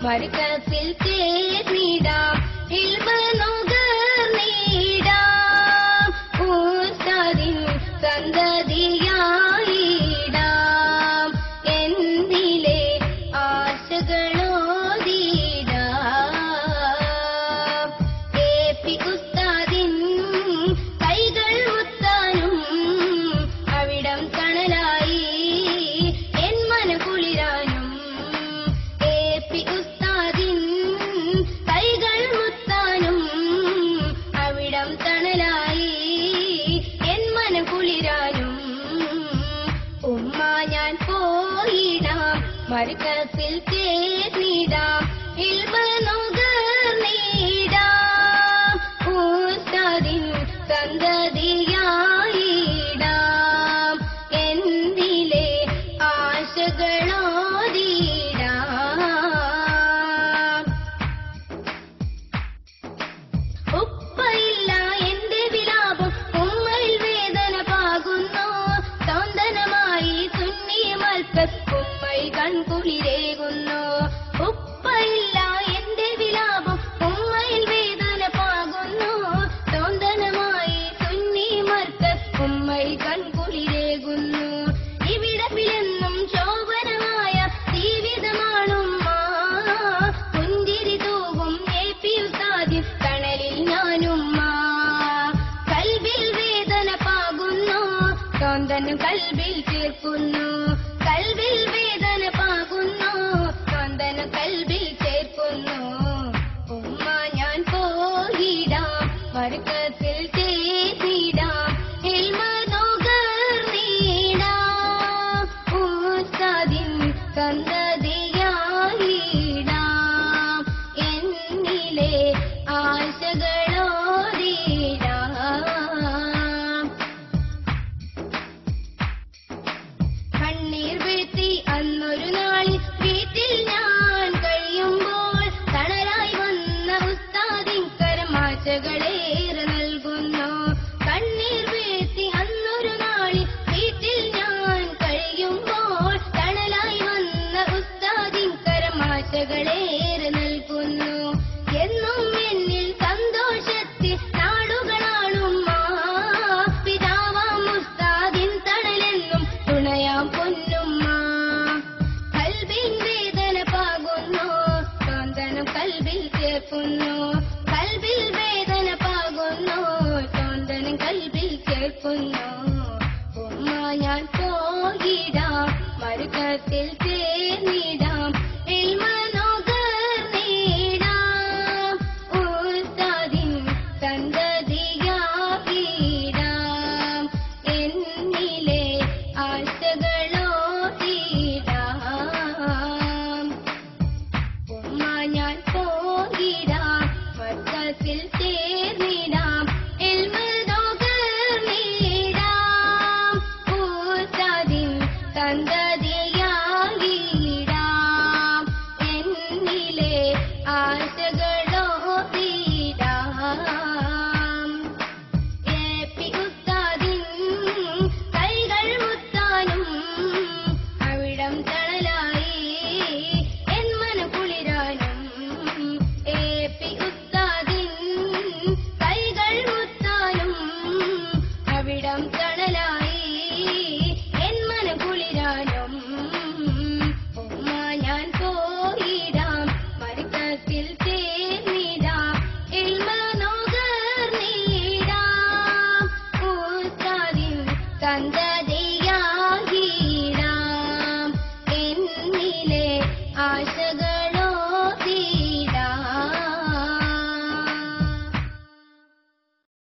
മർക്കസിൽ ചേർന്നിടാം ഇൽമ നുകർന്നിടാം ഉസ്താദിൻ സന്തതിയായിടാം എന്നിലെ ആശകളോതിടാം എപി ഉസ്താദിൻ കൈകൾ മുത്താനും അവിടം തണലായി എൻ മനകുളിരാനും എപി ഉസ്താദിൻ കൈകൾ മുത്താനും അവിടം തണലായി എൻ മനകുളിരാനും ഉമ്മ ഞാൻ പോയിടാം മർക്കസിൽ ചേർന്നിടാം ഇൽമ നുകർന്നിടാം ഉസ്താദിൻ സന്തതിയായിടാം എന്നിലെ ആശകളോതിടാം ഉപ്പയില്ല എന്റെ വിലാപം ഉമ്മയിൽ വേദന പാകുന്നു സൗന്ദര്യമായി സുന്നി മർക്കസ് ഉമ്മയിൽ കൺകുളിരേകുന്നു ഉപ്പയില്ല എന്റെ വിലാപം ഉമ്മയിൽ വേദന പാകുന്നു സൗന്ദര്യമായി സുന്നി മർക്കസ് ഉമ്മയിൽ കൺകുളിരേകുന്നു ഇവിടപ്പിലെന്നും ശോഭനമായ ജീവിതമാണുമ്മ പുഞ്ചിരി തൂകും എപി ഉസ്താദിൻ തണലിൽ ഞാനുമ്മ കൽബിൽ വേദന പാകുന്നു സൗന്ദര്യം കൽബിൽ ചേർക്കുന്നു കൽബിൽ വേദന പാകുന്നു സൗന്ദര്യം കൽബിൽ ചേർക്കുന്നു ഉമ്മ ഞാൻ പോയിടാം മർക്കസിൽ ചേർന്നിടാം ഇൽമ നുകർന്നിടാം ഉസ്താദിൻ സന്തതിയായിടാം എന്നിലെ ആശകളോതിടാം കണ്ണീർ വീഴ്ത്തി അന്നൊരു നാളിൽ വീട്ടിൽ ഞാൻ കഴിയുമ്പോൾ തണലായി വന്ന ഉസ്താദിൻ കരമാശകളേറെ നൽകുന്നു കണ്ണീർ വീഴ്ത്തി അന്നൊരു നാളിൽ വീട്ടിൽ ഞാൻ കഴിയുമ്പോൾ തണലായി വന്ന ഉസ്താദിൻ കരമാശകളേറെ നൽകുന്നു എന്നും എന്നിൽ സന്തോഷത്തിൽ നാടുകളാണുമ്മ പിതാവാം ഉസ്താദിൻ തണലെന്നും തുണയാം പൊന്നുമ്മ കൽബിൻ വേദന പാകുന്നു സൗന്ദര്യം കൽബിൽ ചേർക്കുന്നു കൽബിൽ വേദന പാകുന്നു സൗന്ദര്യം കൽബിൽ ചേർക്കുന്നു ഉമ്മ ഞാൻ പോയിടാം മർക്കസിൽ ചേർന്നിടാം ഇൽമ നുകർന്നിടാം ഉസ്താദിൻ സന്തതിയായിടാം എന്നിലെ ആശകളോതിടാം ഉമ്മ ഞാൻ പോയിടാം മർക്കസിൽ ചേർന്നിടാം ഇൽമ നുകർന്നിടാം ഉസ്താദിൻ സന്തതിയായിടാം എന്നിലെ ആശകളോതിടാം എപി ഉസ്താദിൻ കൈകൾ മുത്താനും അവിടം തണലായി എൻ മനകുളിരാനും എപി ഉസ്താദിൻ കൈകൾ മുത്താനും അവിടം തണലായി എൻ മനകുളിരാനും ഉമ്മ ഞാൻ പോയിടാം മർക്കസിൽ ചേർന്നിടാം ഇൽമ നുകർന്നിടാം ഉസ്താദിൻ സന്തതിയായിടാം എന്നിലെ ആശകൾ